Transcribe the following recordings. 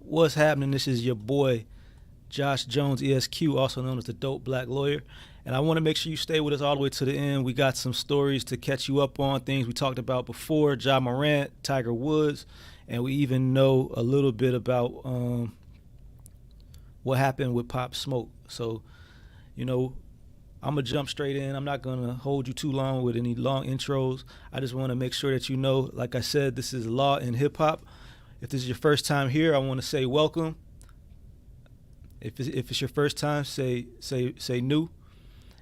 What's happening? This is your boy, Josh Jones, ESQ, also known as the Dope Black Lawyer. And I want to make sure you stay with us all the way to the end. We got some stories to catch you up on, things we talked about before, Ja Morant, Tiger Woods, and we even know a little bit about what happened with Pop Smoke. So, I'm going to jump straight in. I'm not going to hold you too long with any long intros. I just want to make sure that you know, like I said, this is Law and Hip Hop. If this is your first time here, I want to say welcome. If it's your first time, say new.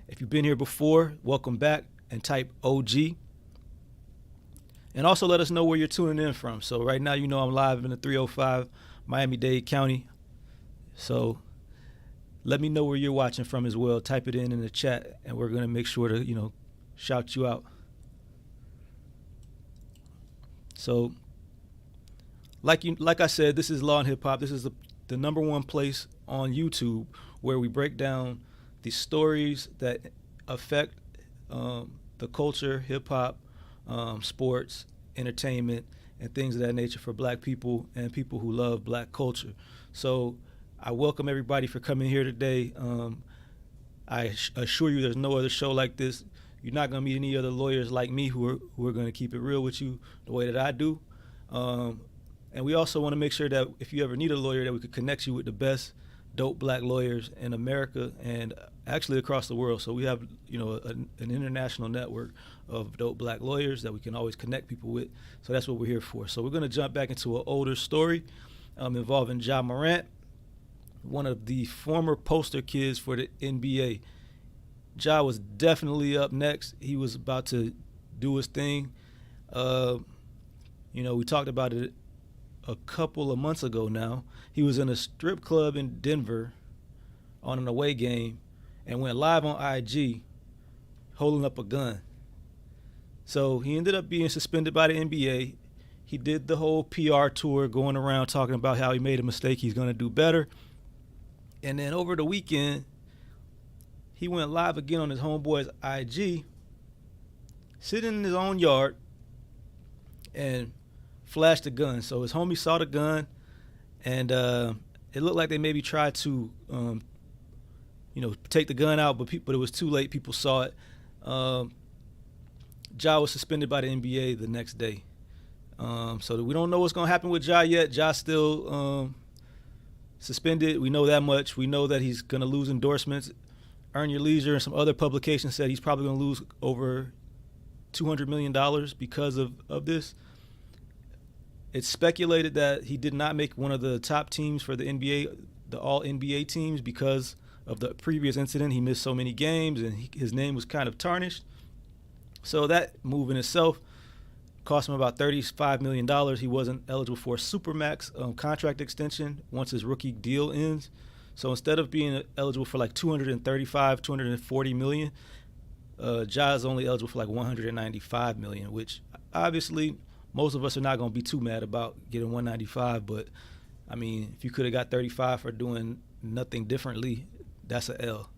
If you've been here before, welcome back and type OG. And also let us know where you're tuning in from. So right now, I'm live in the 305 Miami-Dade County. So let me know where you're watching from as well. Type it in the chat, and we're going to make sure to, shout you out. So like I said, this is Law and Hip Hop. This is the number one place on YouTube where we break down the stories that affect the culture, hip hop, sports, entertainment, and things of that nature for black people and people who love black culture. So I welcome everybody for coming here today. I assure you there's no other show like this. You're not going to meet any other lawyers like me who are going to keep it real with you the way that I do. And we also want to make sure that if you ever need a lawyer, that we could connect you with the best dope black lawyers in America and actually across the world. So we have, an international network of dope black lawyers that we can always connect people with. So that's what we're here for. So we're going to jump back into an older story involving Ja Morant, one of the former poster kids for the NBA. Ja was definitely up next. He was about to do his thing. We talked about it a couple of months ago now. He was in a strip club in Denver on an away game and went live on IG holding up a gun. So he ended up being suspended by the NBA. He did the whole PR tour going around talking about how he made a mistake, he's going to do better. And then over the weekend, he went live again on his homeboy's IG, sitting in his own yard, and flashed a gun. So his homie saw the gun, and it looked like they maybe tried to, take the gun out, but it was too late. People saw it. Ja was suspended by the NBA the next day. So we don't know what's going to happen with Ja yet. Ja still suspended. We know that much. We know that he's going to lose endorsements. Earn Your Leisure and some other publications said he's probably going to lose over $200 million because of this. It's speculated that he did not make one of the top teams for the NBA, the all-NBA teams, because of the previous incident. He missed so many games, and his name was kind of tarnished. So that move in itself cost him about $35 million. He wasn't eligible for a Supermax contract extension once his rookie deal ends. So instead of being eligible for like $240 million, Ja is only eligible for like $195 million, which obviously most of us are not going to be too mad about getting 195, but I mean, if you could have got 35 for doing nothing differently, that's a L.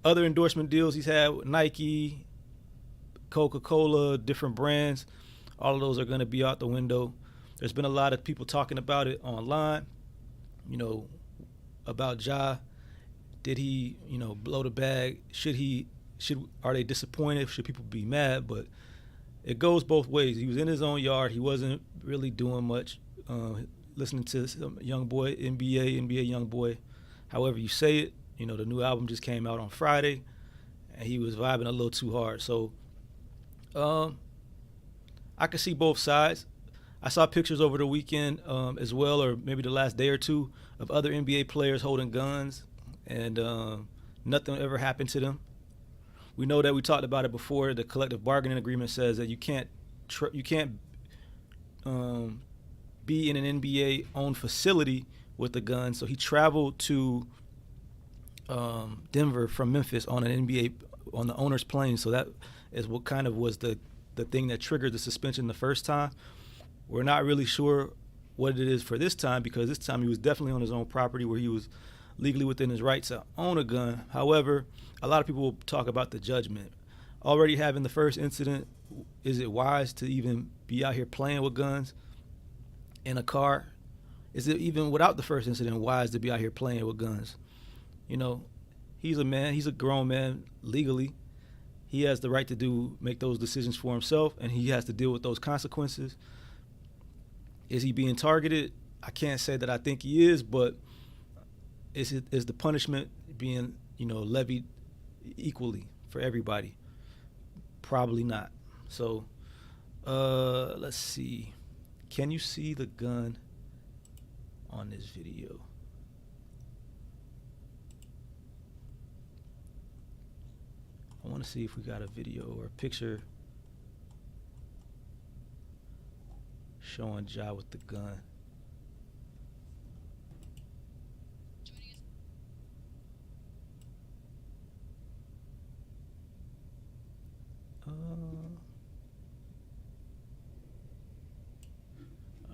Other endorsement deals he's had with Nike, Coca-Cola, different brands, all of those are going to be out the window. There's been a lot of people talking about it online, about Ja. Did he, blow the bag? Are they disappointed? Should people be mad? But it goes both ways. He was in his own yard. He wasn't really doing much. Listening to some young boy, NBA young boy, however you say it. The new album just came out on Friday, and he was vibing a little too hard. So I could see both sides. I saw pictures over the weekend as well, or maybe the last day or two, of other NBA players holding guns, and nothing ever happened to them. We know that we talked about it before. The collective bargaining agreement says that you can't be in an NBA-owned facility with a gun. So he traveled to Denver from Memphis on the owner's plane. So that is what kind of was the thing that triggered the suspension the first time. We're not really sure what it is for this time, because this time he was definitely on his own property where he was legally within his right to own a gun. However, a lot of people will talk about the judgment. Already having the first incident, is it wise to even be out here playing with guns in a car? Is it even without the first incident wise to be out here playing with guns? You know, he's a man. He's a grown man legally. He has the right to make those decisions for himself, and he has to deal with those consequences. Is he being targeted? I can't say that I think he is, but is the punishment being levied equally for everybody? Probably not. So let's see. Can you see the gun on this video? I want to see if we got a video or a picture showing Ja with the gun.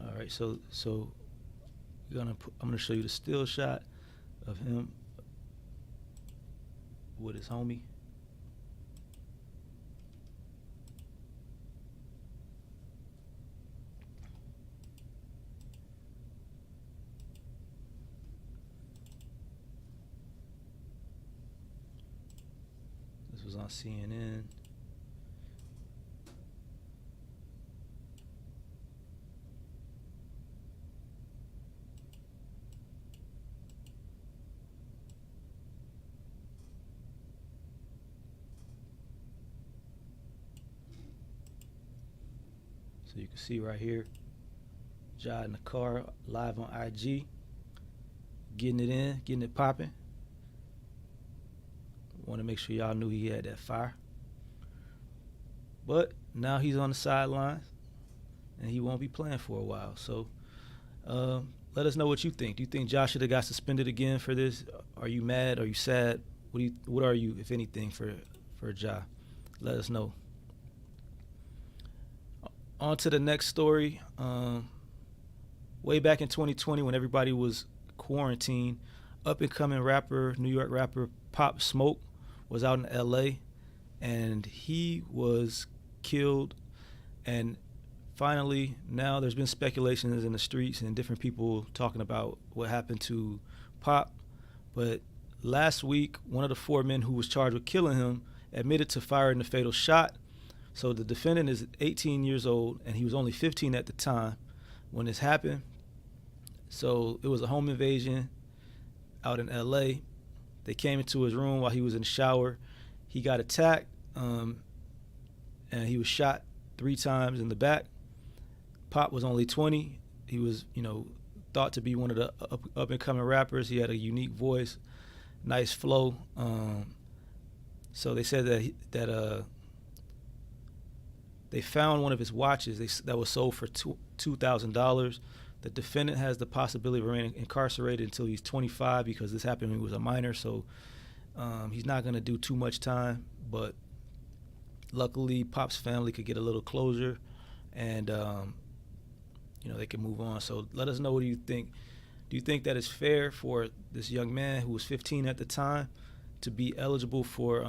All right, so I'm gonna show you the still shot of him with his homie. This was on CNN. So you can see right here, Ja in the car, live on IG, getting it in, getting it popping. Want to make sure y'all knew he had that fire. But now he's on the sidelines, and he won't be playing for a while. So let us know what you think. Do you think Ja should have got suspended again for this? Are you mad? Are you sad? What are you, if anything, for Ja? Let us know. On to the next story. Way back in 2020, when everybody was quarantined, up-and-coming rapper, New York rapper Pop Smoke was out in L.A., and he was killed. And finally, now there's been speculations in the streets and different people talking about what happened to Pop. But last week, one of the four men who was charged with killing him admitted to firing the fatal shot. So the defendant is 18 years old, and he was only 15 at the time when this happened. So it was a home invasion out in L.A. They came into his room while he was in the shower. He got attacked, and he was shot 3 times in the back. Pop was only 20. He was, thought to be one of the up-and-coming rappers. He had a unique voice, nice flow. So they said that they found one of his watches that was sold for $2,000. The defendant has the possibility of remaining incarcerated until he's 25 because this happened when he was a minor. So he's not going to do too much time. But luckily, Pop's family could get a little closure, and they can move on. So let us know, what do you think? Do you think that it's fair for this young man who was 15 at the time to be eligible for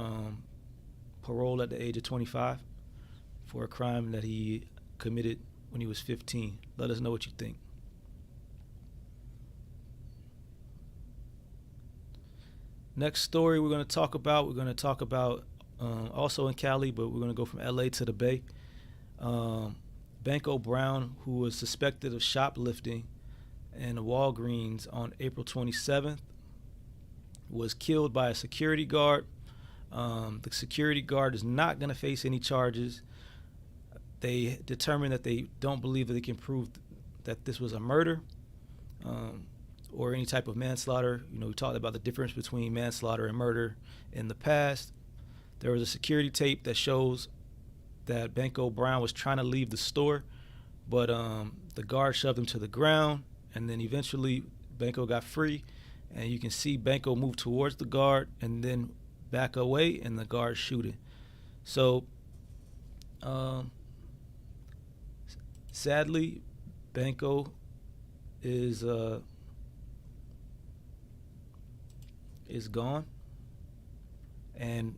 parole at the age of 25 for a crime that he committed when he was 15? Let us know what you think. Next story we're going to talk about also in Cali, but we're going to go from LA to the Bay. Banko Brown, who was suspected of shoplifting in a Walgreens on April 27th, was killed by a security guard. The security guard is not going to face any charges. They determined that they don't believe that they can prove that this was a murder or any type of manslaughter. We talked about the difference between manslaughter and murder in the past. There was a security tape that shows that Banko Brown was trying to leave the store, but the guard shoved him to the ground, and then eventually Banko got free, and you can see Banko move towards the guard and then back away, and the guard shooting. So sadly, Banko is gone, and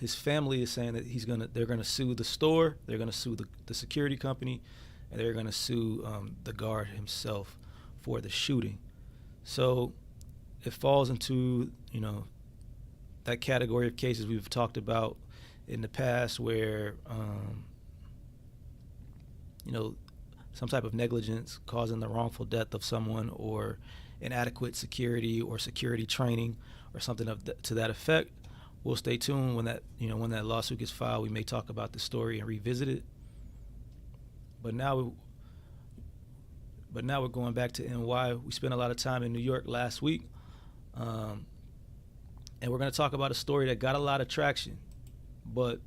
his family is saying that they're gonna sue the store, they're gonna sue the security company, and they're gonna sue the guard himself for the shooting. So it falls into that category of cases we've talked about in the past where some type of negligence causing the wrongful death of someone, or inadequate security or security training or something to that effect. We'll stay tuned when that lawsuit gets filed. We may talk about the story and revisit it. But now we're going back to NY. We spent a lot of time in New York last week, and we're going to talk about a story that got a lot of traction, but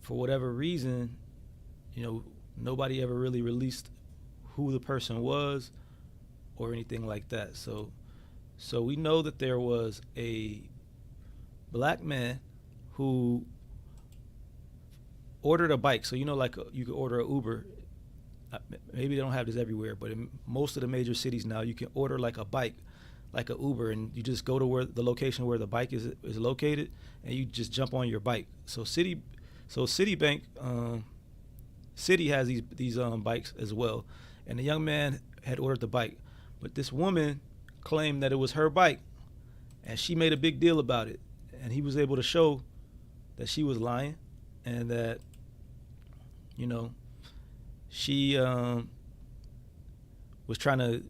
for whatever reason, nobody ever really released who the person was or anything like that. So we know that there was a black man who ordered a bike. So like you could order an Uber. Maybe they don't have this everywhere, but in most of the major cities now, you can order like a bike, like an Uber, and you just go to where the location where the bike is located, and you just jump on your bike. So Citibank Citi has these bikes as well, and the young man had ordered the bike, but this woman claimed that it was her bike, and she made a big deal about it, and he was able to show that she was lying, and that she was trying to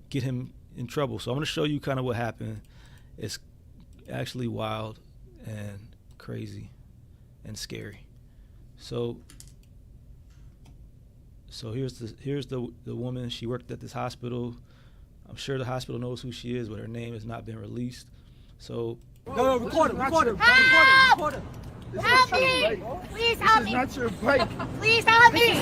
get him in trouble. So I'm going to show you kind of what happened. It's actually wild and crazy and scary. So here's the woman. She worked at this hospital. I'm sure the hospital knows who she is, but her name has not been released. So No, record him. Help me! Please help me! This is not your bike. Please help me!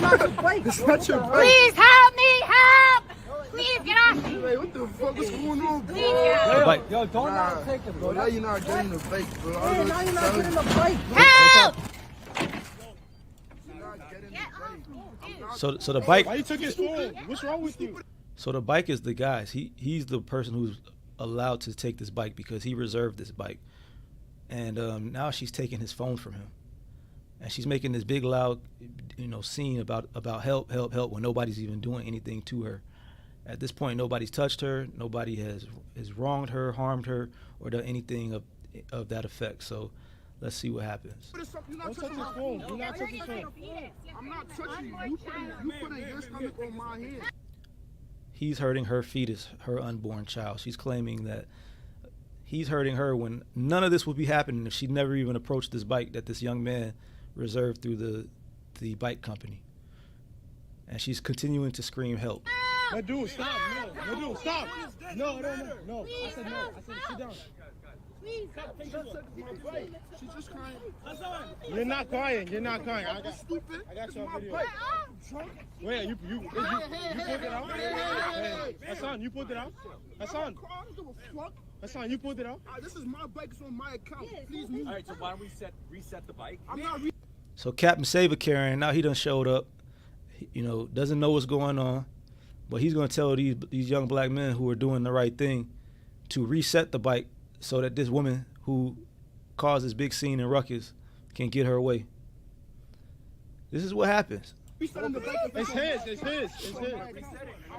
This is not your bike. Please help me! Help! Please get off me! Hey, what the fuck is going on, bro? Please get off me! the bike. Yo, don't not take him, Bro, bro. now you're not getting the bike, bro. Hey, now you're not getting the bike, bro. Help! You're not getting Get the off bike. me, dude. So the bike. Why you took his phone? What's wrong with you? So the bike is the guy's. He's the person who's allowed to take this bike because he reserved this bike, and now she's taking his phone from him, and she's making this big loud, scene about help when nobody's even doing anything to her. At this point, nobody's touched her. Nobody has wronged her, harmed her, or done anything of that effect. So let's see what happens. You're not Don't touch touching his my phone. phone. Do not touch his phone. I'm not touching you. You putting your stomach on my hand. He's hurting her fetus, her unborn child. She's claiming that he's hurting her when none of this would be happening if she'd never even approached this bike that this young man reserved through the bike company. And she's continuing to scream help. No, dude, stop. No, dude, stop. No. I said no. I said sit down. Please. She's just crying. You're not crying. I got Stupid. I got you on video. Get off. Wait, you pulled it out? Hey, Hassan, you pulled it out? Hassan, I don't give a fuck. Hassan, you pulled it out? This is my bike. It's on my account. Please move. All right, so why don't we reset the bike? I'm not. So Captain Save-A-Karen, now he done showed up, doesn't know what's going on, but he's going to tell these young black men who are doing the right thing to reset the bike so that this woman who caused this big scene and ruckus can get her away. This is what happens. It's his. I'm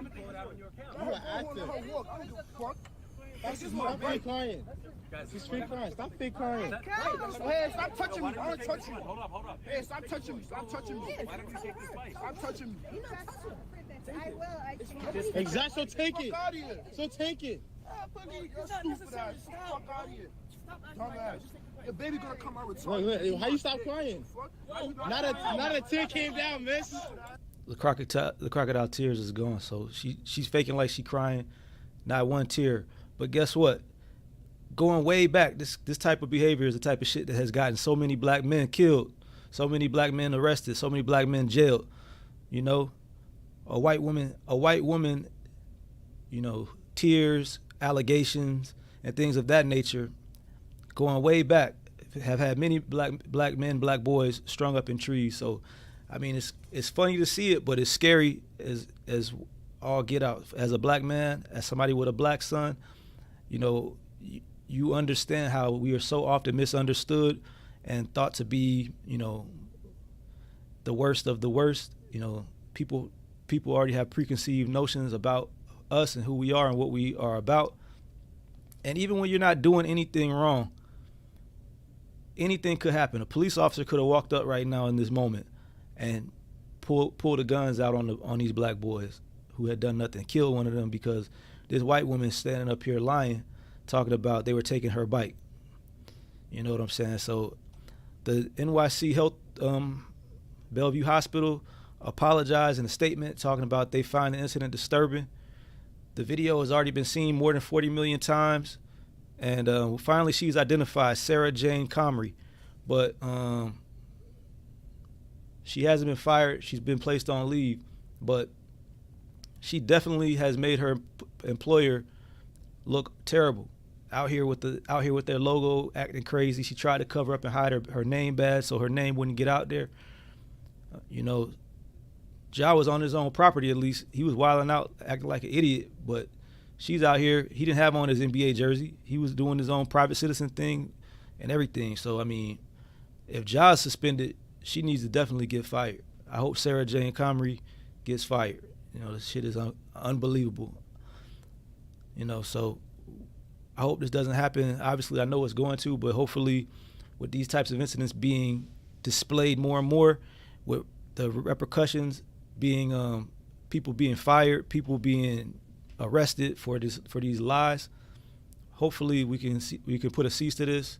gonna pull it out on your account. You an actor. This is my fake crying. He's fake crying. Stop fake crying. Hey, stop touching me. I want to touch you. Hold up. Hey, stop touching me. Stop touching me. Why don't you take this bike? Stop touching me. I will. Exactly. So take it. Fuck out of here. So take it. You're stupid ass. Fuck out of here. Dumbass. Your baby gonna come out with Wait, how you stop crying? Not a tear came down, miss. The crocodile tears is gone, so she's faking like she crying, not one tear. But guess what? Going way back, this type of behavior is the type of shit that has gotten so many black men killed, so many black men arrested, so many black men jailed. A white woman, tears, allegations, and things of that nature, going way back, have had many black men, black boys strung up in trees. So, I mean, it's funny to see it, but it's scary as all get out. As a black man, as somebody with a black son, you understand how we are so often misunderstood and thought to be, the worst of the worst. People already have preconceived notions about us and who we are and what we are about. And even when you're not doing anything wrong, anything could happen. A police officer could have walked up right now in this moment and pulled the guns out on these black boys who had done nothing, killed one of them because this white woman standing up here lying, talking about they were taking her bike. You know what I'm saying? So the NYC Health Bellevue Hospital apologized in a statement talking about they find the incident disturbing. The video has already been seen more than 40 million times. And finally, she's identified, Sarah Jane Comrie. But she hasn't been fired. She's been placed on leave. But she definitely has made her employer look terrible. Out here with their logo acting crazy. She tried to cover up and hide her name badge so her name wouldn't get out there. Ja was on his own property at least. He was wilding out, acting like an idiot, but she's out here. He didn't have on his NBA jersey. He was doing his own private citizen thing and everything. So, I mean, if Ja is suspended, she needs to definitely get fired. I hope Sarah Jane Comrie gets fired. This shit is unbelievable. So I hope this doesn't happen. Obviously, I know it's going to, but hopefully with these types of incidents being displayed more and more, with the repercussions being people being fired, people being arrested for these lies, hopefully we can put a cease to this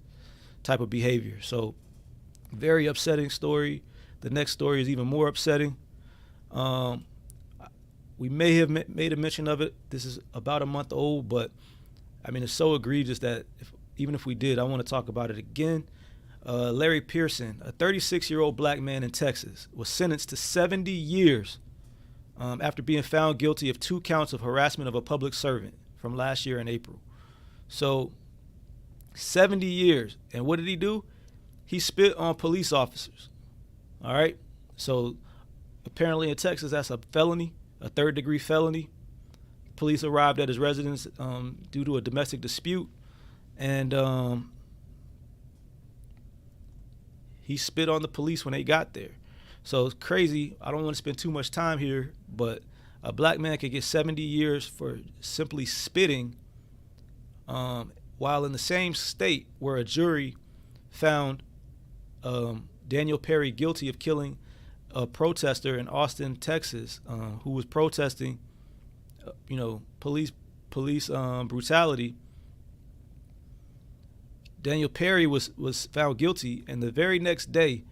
type of behavior. So very upsetting story. The next story is even more upsetting. We may have made a mention of it. This is about a month old, but I mean, it's so egregious that even if we did, I want to talk about it again. Larry Pearson, a 36-year-old black man in Texas, was sentenced to 70 years after being found guilty of 2 counts of harassment of a public servant from last year in April. So 70 years. And what did he do? He spit on police officers. All right. So apparently in Texas, that's a felony, a 3rd-degree felony. Police arrived at his residence due to a domestic dispute, and he spit on the police when they got there. So it's crazy. I don't want to spend too much time here, but a black man could get 70 years for simply spitting, while in the same state where a jury found Daniel Perry guilty of killing a protester in Austin, Texas, who was protesting police brutality. Daniel Perry was found guilty, and the very next day,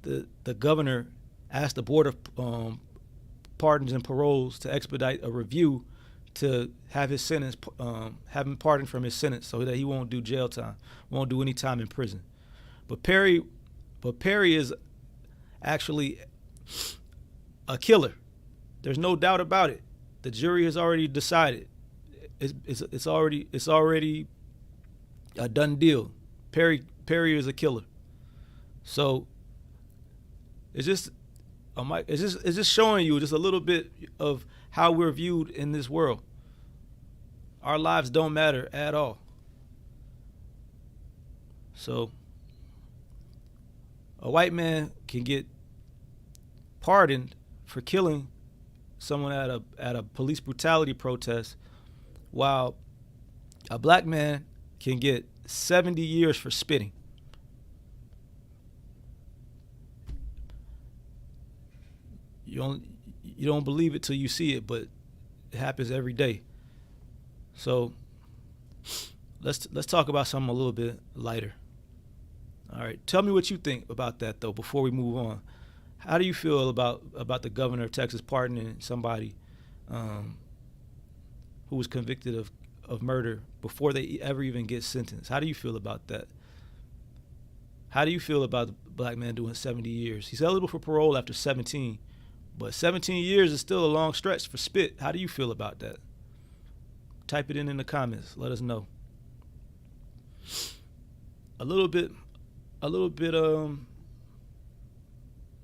the governor asked the Board of Pardons and Paroles to expedite a review to have his sentence, have him pardoned from his sentence, so that he won't do jail time, won't do any time in prison. But Perry is actually a killer. There's no doubt about it. The jury has already decided. It's already a done deal. Perry is a killer. So it's just showing you just a little bit of how we're viewed in this world. Our lives don't matter at all. So a white man can get pardoned for killing someone at a police brutality protest, while a black man can get 70 years for spitting. You don't believe it till you see it, but it happens every day. So let's talk about something a little bit lighter. All right, tell me what you think about that though before we move on. How do you feel about the governor of Texas pardoning somebody who was convicted of murder before they ever even get sentenced? How do you feel about that? How do you feel about the black man doing 70 years? He's eligible for parole after 17, but 17 years is still a long stretch for spit. How do you feel about that? Type it in the comments. Let us know. A little bit of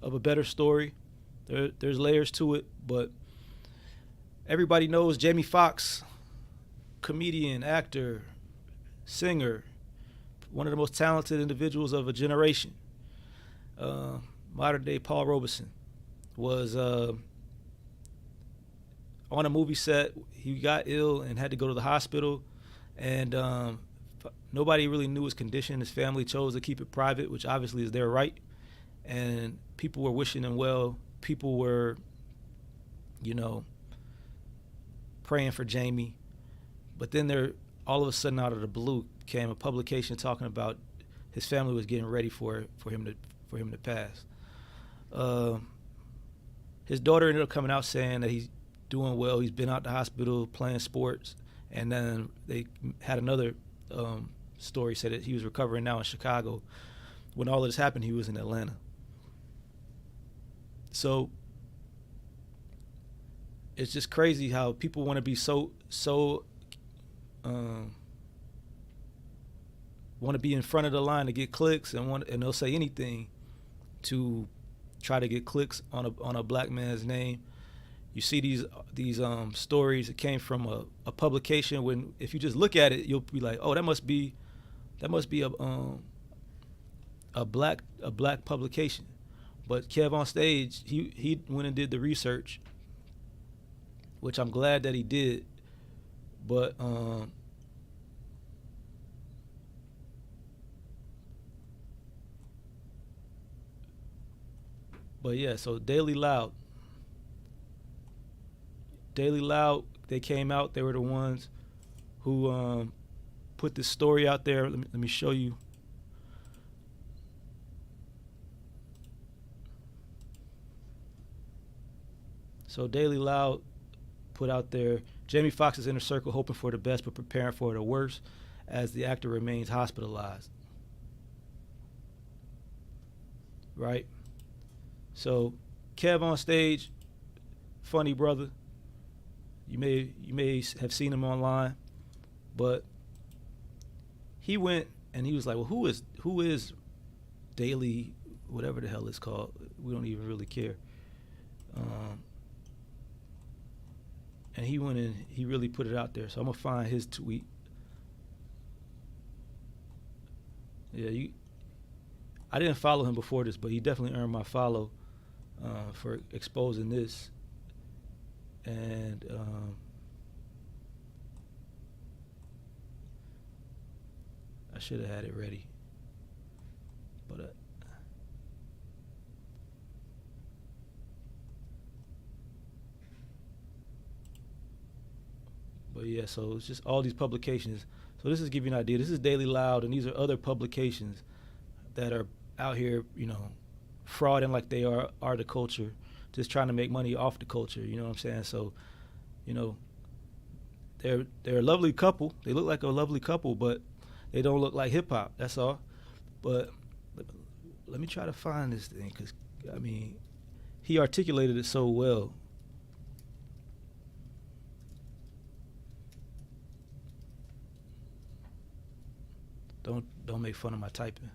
a better story. There's layers to it, but everybody knows Jamie Foxx, comedian, actor, singer, one of the most talented individuals of a generation. Modern day Paul Robeson was on a movie set. He got ill and had to go to the hospital, and nobody really knew his condition. His family chose to keep it private, which obviously is their right. And people were wishing him well. People were, praying for Jamie. But then there, all of a sudden, out of the blue, came a publication talking about his family was getting ready for him to pass. His daughter ended up coming out saying that he's doing well. He's been out the hospital playing sports, and then they had another story said that he was recovering now in Chicago. When all of this happened, he was in Atlanta. So it's just crazy how people want to be so want to be in front of the line to get clicks, and they'll say anything to try to get clicks on a black man's name. You see these stories that came from a publication. When if you just look at it, you'll be like, oh, that must be a black publication. But Kev on Stage, he went and did the research, which I'm glad that he did. But yeah, so Daily Loud, they came out. They were the ones who put this story out there. Let me show you. So Daily Loud put out there, Jamie Foxx's inner circle hoping for the best but preparing for the worst as the actor remains hospitalized. Right? So Kev on Stage, funny brother. You may have seen him online, but he went and he was like, well, who is Daily, whatever the hell it's called? We don't even really care. And he went and he really put it out there. So I'm gonna find his tweet. Yeah, I didn't follow him before this, but he definitely earned my follow for exposing this. And I should have had it ready, but yeah, so it's just all these publications. So this is giving you an idea. This is Daily Loud, and these are other publications that are out here, frauding like they are the culture, just trying to make money off the culture. You know what I'm saying? So, they're a lovely couple. They look like a lovely couple, but they don't look like hip hop. That's all. But let me try to find this thing, because he articulated it so well. Don't make fun of my typing.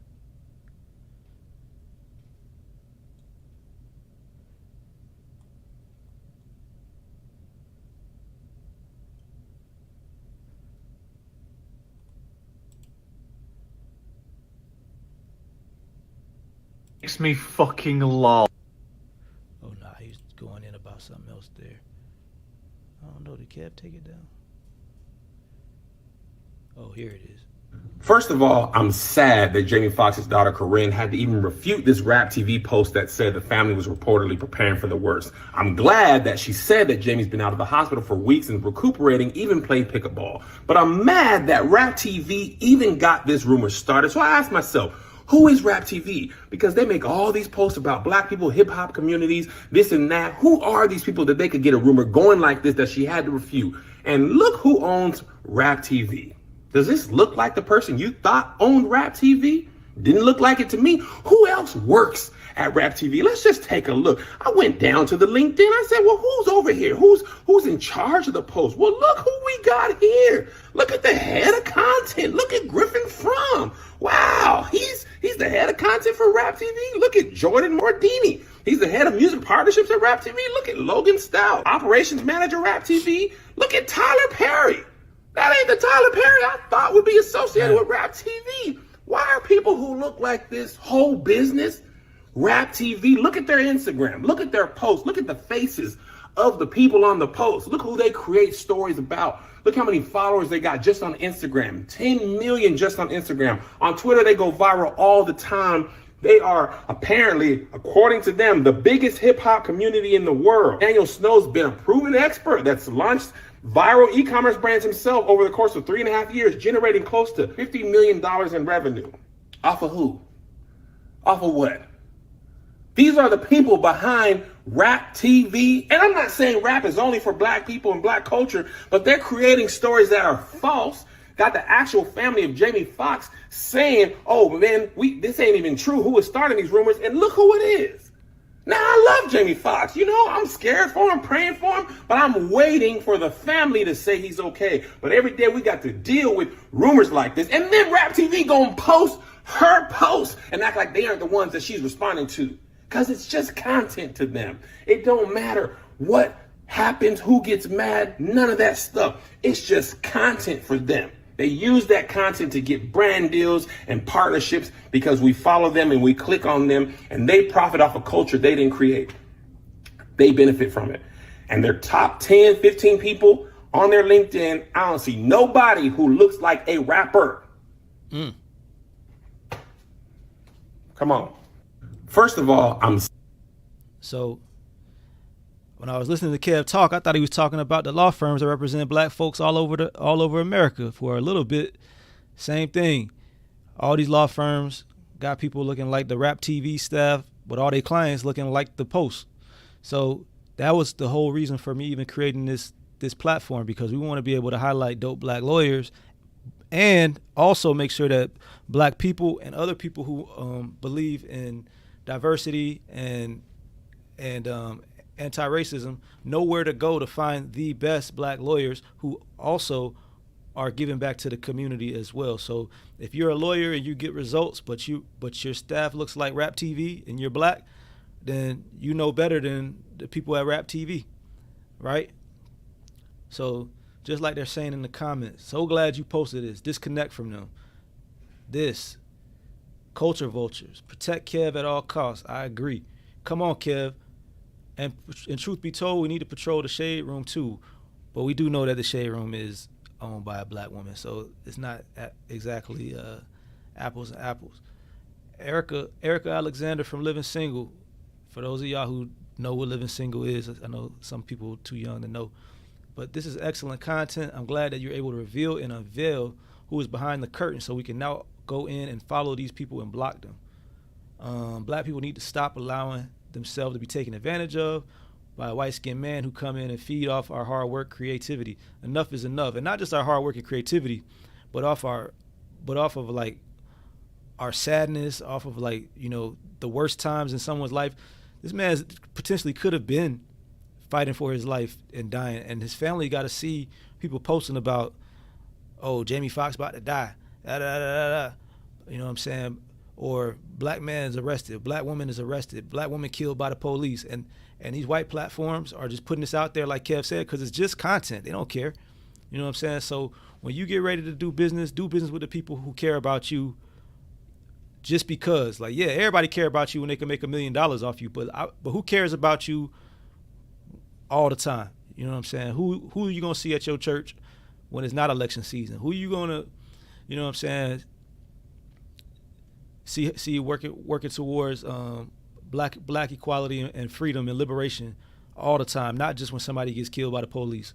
Makes me fucking lol. Oh nah, he's going in about something else there. I don't know, did Kev take it down? Oh, here it is. First of all, I'm sad that Jamie Foxx's daughter Corinne had to even refute this Rap TV post that said the family was reportedly preparing for the worst. I'm glad that she said that Jamie's been out of the hospital for weeks and recuperating, even played pickleball. But I'm mad that Rap TV even got this rumor started. So I asked myself, who is Rap TV? Because they make all these posts about black people, hip hop communities, this and that. Who are these people that they could get a rumor going like this that she had to refute? And look who owns Rap TV. Does this look like the person you thought owned Rap TV? Didn't look like it to me. Who else works at Rap TV? Let's just take a look. I went down to the LinkedIn. I said, well, who's over here? Who's in charge of the post? Well, look who we got here. Look at the head of content. Look at Griffin Fromm. Wow, he's the head of content for Rap TV. Look at Jordan Mordini. He's the head of music partnerships at Rap TV. Look at Logan Stout, operations manager Rap TV. Look at Tyler Perry. That ain't the Tyler Perry I thought would be associated Yeah. with Rap TV. Why are people who look like this whole business, Rap TV, look at their Instagram, look at their posts, look at the faces of the people on the post. Look who they create stories about. Look how many followers they got just on Instagram. 10 million just on Instagram. On Twitter, they go viral all the time. They are apparently, according to them, the biggest hip hop community in the world. Daniel Snow's been a proven expert that's launched viral e-commerce brands himself over the course of 3.5 years, generating close to $50 million in revenue. Off of who? Off of what? These are the people behind Rap TV. And I'm not saying rap is only for black people and black culture, but they're creating stories that are false. Got the actual family of Jamie Foxx saying, oh man, this ain't even true. Who is starting these rumors? And look who it is. Now, I love Jamie Foxx. You know, I'm scared for him, praying for him, but I'm waiting for the family to say he's okay. But every day we got to deal with rumors like this. And then Rap TV gonna post her post and act like they aren't the ones that she's responding to. Because it's just content to them. It don't matter what happens, who gets mad, none of that stuff. It's just content for them. They use that content to get brand deals and partnerships because we follow them and we click on them and they profit off a culture they didn't create. They benefit from it. And their top 10, 15 people on their LinkedIn, I don't see nobody who looks like a rapper. Come on. First of all, So when I was listening to Kev talk, I thought he was talking about the law firms that represent black folks all over America. For a little bit, same thing. All these law firms got people looking like the Rap TV staff, but all their clients looking like the Post. So that was the whole reason for me even creating this platform, because we want to be able to highlight dope black lawyers and also make sure that black people and other people who believe in diversity and anti-racism know where to go to find the best black lawyers who also are giving back to the community as well. So if you're a lawyer and you get results, but your staff looks like Rap TV and you're black, then you know better than the people at Rap TV, right? So just like they're saying in the comments, so glad you posted this. Disconnect from them. This. Culture vultures. Protect Kev at all costs. I agree. Come on, Kev. And truth be told, we need to patrol the Shade Room too. But we do know that the Shade Room is owned by a black woman, so it's not exactly apples and apples. Erica Alexander from Living Single. For those of y'all who know what Living Single is, I know some people too young to know. But this is excellent content. I'm glad that you're able to reveal and unveil who is behind the curtain so we can now go in and follow these people and block them. Black people need to stop allowing themselves to be taken advantage of by a white-skinned man who come in and feed off our hard work, creativity. Enough is enough, and not just our hard work and creativity, but off of like our sadness, off of like, you know, the worst times in someone's life. This man potentially could have been fighting for his life and dying, and his family got to see people posting about, oh, Jamie Foxx about to die. Da, da, da, da, da. You know what I'm saying? Or black man is arrested, black woman is arrested, black woman killed by the police. And these white platforms are just putting this out there, like Kev said, because it's just content. They don't care. You know what I'm saying? So when you get ready to do business with the people who care about you just because. Like, yeah, everybody care about you when they can make $1 million off you, but who cares about you all the time? You know what I'm saying? Who are you going to see at your church when it's not election season? Who are you going to, you know what I'm saying, see working towards black equality and freedom and liberation all the time, not just when somebody gets killed by the police.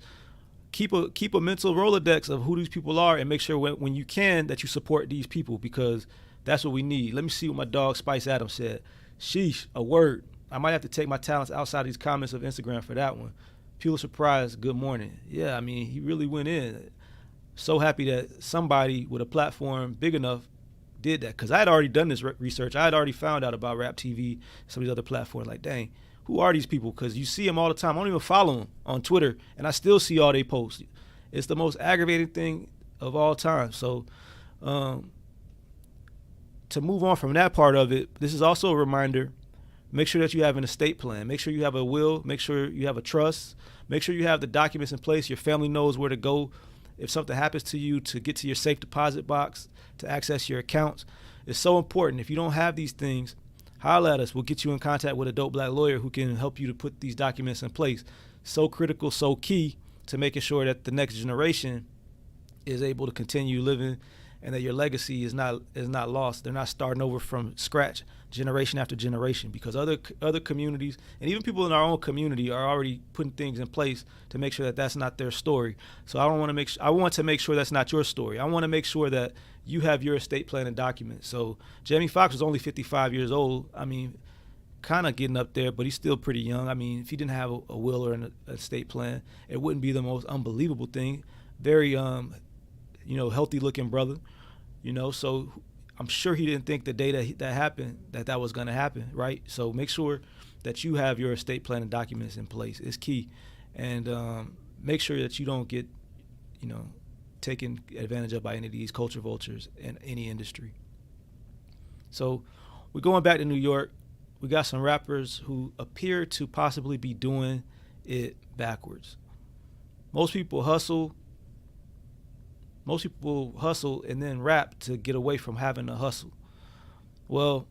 Keep a mental Rolodex of who these people are and make sure when you can that you support these people, because that's what we need. Let me see what my dog Spice Adams said. Sheesh, a word. I might have to take my talents outside these comments of Instagram for that one. Pulitzer Prize, good morning. Yeah, I mean, he really went in. So happy that somebody with a platform big enough did that, because I had already done this research. I had already found out about Rap TV, some of these other platforms. Like, dang, who are these people? Because you see them all the time. I don't even follow them on Twitter, and I still see all they posts. It's the most aggravating thing of all time. So to move on from that part of it, this is also a reminder. Make sure that you have an estate plan. Make sure you have a will. Make sure you have a trust. Make sure you have the documents in place. Your family knows where to go if something happens to you, to get to your safe deposit box, to access your accounts. It's so important. If you don't have these things, holler at us. We'll get you in contact with a dope black lawyer who can help you to put these documents in place. So critical, so key to making sure that the next generation is able to continue living and that your legacy is not lost. They're not starting over from scratch generation after generation, because other communities and even people in our own community are already putting things in place to make sure that that's not their story. So I want to make sure that's not your story. I want to make sure that you have your estate plan and documents. So Jamie Foxx was only 55 years old. I mean, kind of getting up there, but he's still pretty young. I mean, if he didn't have a will or an estate plan, it wouldn't be the most unbelievable thing. Very, healthy looking brother, so I'm sure he didn't think the day that happened that was going to happen, right? So make sure that you have your estate plan and documents in place. It's key. And make sure that you don't get, taken advantage of by any of these culture vultures in any industry. So we're going back to New York. We got some rappers who appear to possibly be doing it backwards. Most people hustle and then rap to get away from having to hustle. Well,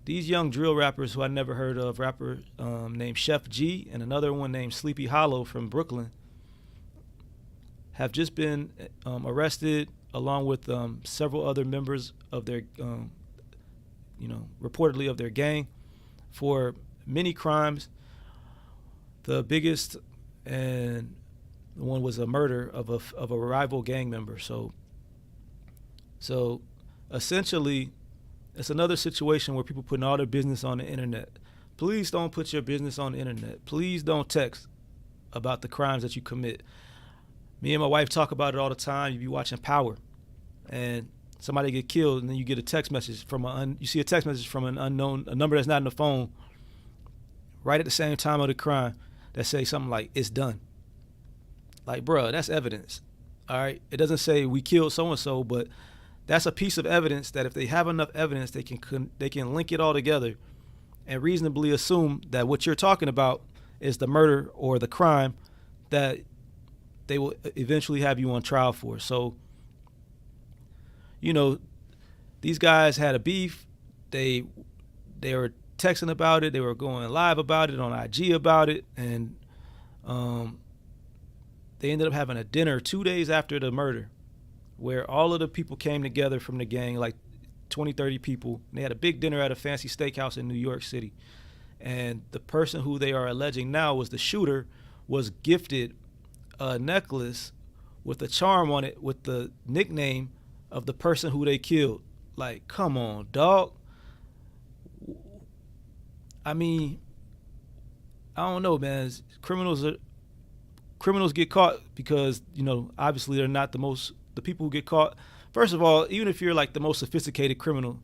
these young drill rappers who I never heard of, rapper named Chef G and another one named Sleepy Hollow from Brooklyn, have just been arrested along with several other members of their, reportedly of their gang for many crimes. The biggest and one was a murder of a rival gang member. So essentially, it's another situation where people putting all their business on the internet. Please don't put your business on the internet. Please don't text about the crimes that you commit. Me and my wife talk about it all the time. You be watching Power, and somebody get killed, and then you get a text message from an unknown, a number that's not in the phone, right at the same time of the crime, that say something like, "It's done." Like, bruh, that's evidence. All right, it doesn't say we killed so and so, but that's a piece of evidence that if they have enough evidence, they can link it all together and reasonably assume that what you're talking about is the murder or the crime that they will eventually have you on trial for. So, these guys had a beef. They were texting about it. They were going live about it on IG about it, and they ended up having a dinner 2 days after the murder where all of the people came together from the gang, like 20, 30 people. And they had a big dinner at a fancy steakhouse in New York City. And the person who they are alleging now was the shooter was gifted a necklace with a charm on it with the nickname of the person who they killed. Like, come on, dog. I mean, I don't know, man. Criminals get caught because, obviously they're not the people who get caught. First of all, even if you're like the most sophisticated criminal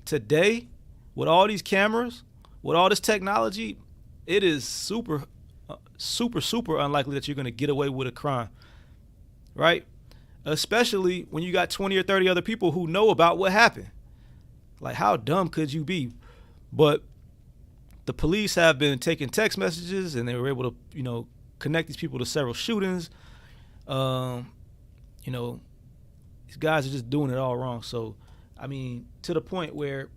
today, with all these cameras, with all this technology, it is super unlikely that you're going to get away with a crime, right? Especially when you got 20 or 30 other people who know about what happened. Like, how dumb could you be? But the police have been taking text messages, and they were able to, connect these people to several shootings. These guys are just doing it all wrong. So, I mean, to the point where,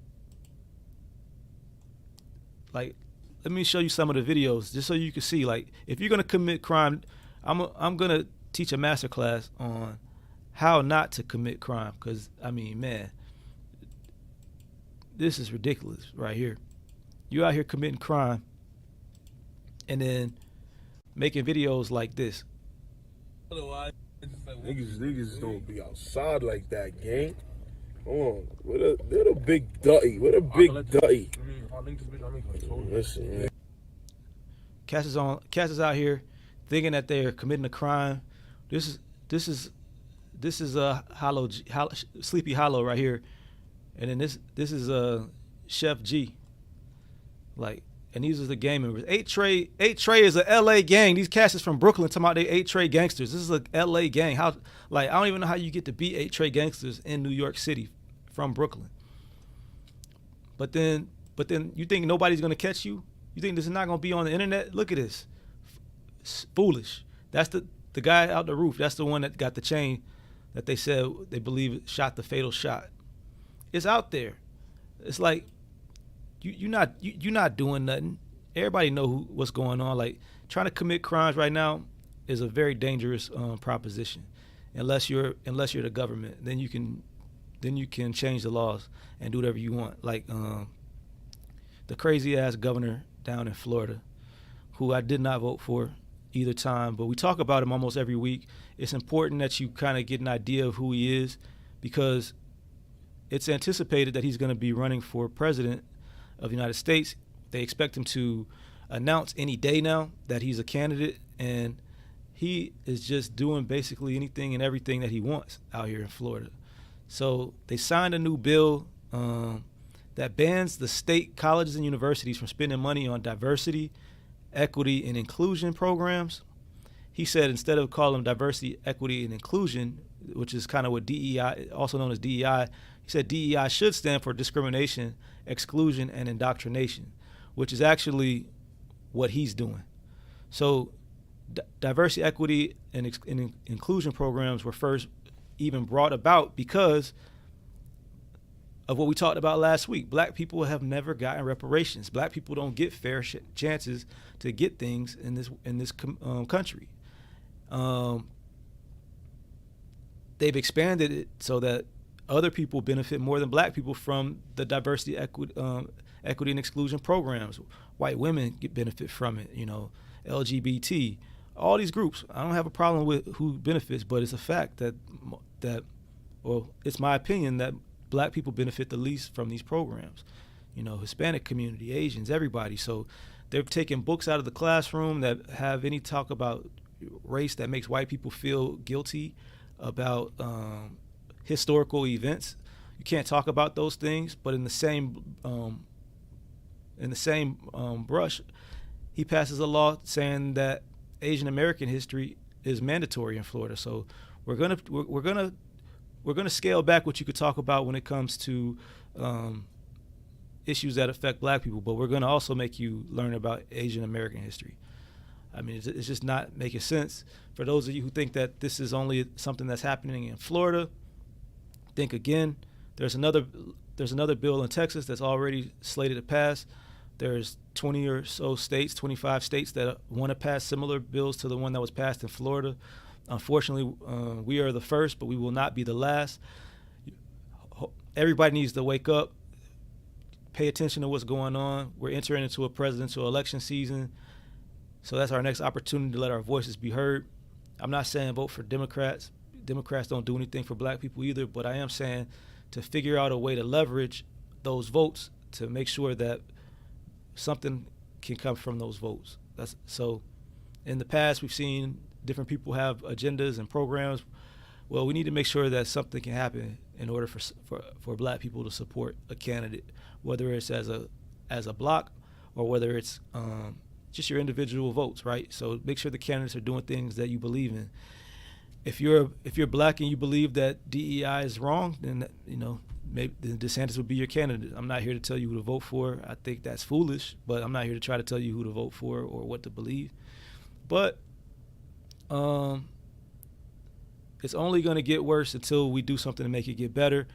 like, let me show you some of the videos just so you can see, like, if you're going to commit crime, I'm going to teach a master class on how not to commit crime. Because, I mean, man, this is ridiculous right here. You out here committing crime and then making videos like this. Niggas don't be outside like that, gang. Come on, they're the big dutty. What a big dutty. Listen, man. Cats is out here thinking that they're committing a crime. This is Sleepy Hollow right here, and then this is Chef G. Like, and these are the gang members. 8 Trey is a LA gang. These cats is from Brooklyn talking about they 8 Trey gangsters. This is a LA gang. I don't even know how you get to be 8 Trey gangsters in New York City from Brooklyn. But then you think nobody's gonna catch you? You think this is not gonna be on the internet? Look at this. It's foolish. That's the the guy out the roof. That's the one that got the chain that they said they believe shot the fatal shot. It's out there. It's like you're not doing nothing. Everybody know what's going on. Like trying to commit crimes right now is a very dangerous proposition. Unless you're the government, then you can change the laws and do whatever you want. Like the crazy ass governor down in Florida, who I did not vote for either time, but we talk about him almost every week. It's important that you kind of get an idea of who he is, because it's anticipated that he's going to be running for president of the United States. They expect him to announce any day now that he's a candidate, and he is just doing basically anything and everything that he wants out here in Florida. So they signed a new bill that bans the state colleges and universities from spending money on diversity, equity, and inclusion programs. He said instead of calling them diversity, equity, and inclusion, which is kind of what DEI, also known as DEI, he said DEI should stand for discrimination, exclusion, and indoctrination, which is actually what he's doing. So diversity, equity, and inclusion programs were first even brought about because of what we talked about last week. Black people have never gotten reparations. Black people don't get fair chances to get things in this country. They've expanded it so that other people benefit more than black people from the diversity, equity, and exclusion programs. White women benefit from it. LGBT, all these groups. I don't have a problem with who benefits, but it's a fact that it's my opinion that black people benefit the least from these programs. Hispanic community, Asians, everybody. So they're taking books out of the classroom that have any talk about race that makes white people feel guilty about historical events. You can't talk about those things, but in the same brush, he passes a law saying that Asian American history is mandatory in Florida. So we're gonna scale back what you could talk about when it comes to issues that affect black people, but we're gonna also make you learn about Asian American history. I mean, it's just not making sense. For those of you who think that this is only something that's happening in Florida, think again. There's another bill in Texas that's already slated to pass. There's 20 or so states, 25 states that want to pass similar bills to the one that was passed in Florida. Unfortunately, we are the first, but we will not be the last. Everybody needs to wake up, pay attention to what's going on. We're entering into a presidential election season, so that's our next opportunity to let our voices be heard. I'm not saying vote for Democrats. Democrats don't do anything for black people either, but I am saying to figure out a way to leverage those votes to make sure that something can come from those votes. So in the past, we've seen different people have agendas and programs. Well, we need to make sure that something can happen in order for black people to support a candidate, whether it's as a block or whether it's just your individual votes, right? So make sure the candidates are doing things that you believe in. If you're black and you believe that DEI is wrong, then maybe DeSantis would be your candidate. I'm not here to tell you who to vote for. I think that's foolish, but I'm not here to try to tell you who to vote for or what to believe. But it's only going to get worse until we do something to make it get better.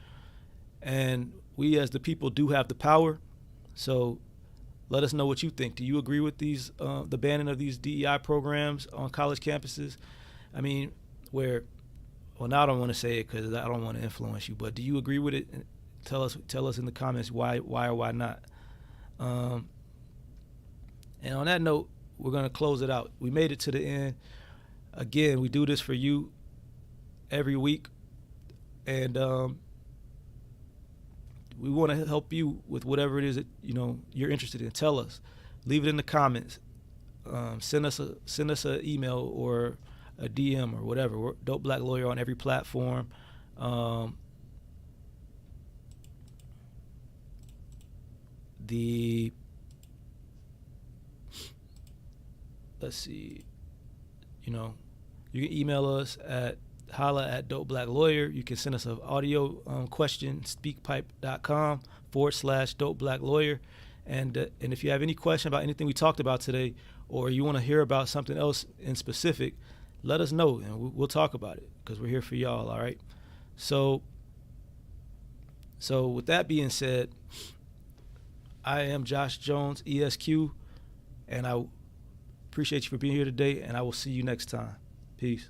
And we as the people do have the power. So let us know what you think. Do you agree with these the banning of these DEI programs on college campuses? I mean, now I don't want to say it because I don't want to influence you, but do you agree with it? Tell us in the comments why or why not. And on that note, we're going to close it out. We made it to the end. Again, we do this for you every week, and we want to help you with whatever it is that you're interested in. Tell us. Leave it in the comments. Send us an email or a DM or whatever. We're Dope Black Lawyer on every platform. Let's see. You can email us at holla@dopebblacklawyer. You can send us an audio question, speakpipe.com/dopebblacklawyer. And if you have any question about anything we talked about today, or you want to hear about something else in specific, let us know, and we'll talk about it because we're here for y'all, all right? So with that being said, I am Josh Jones, ESQ, and I appreciate you for being here today, and I will see you next time. Peace.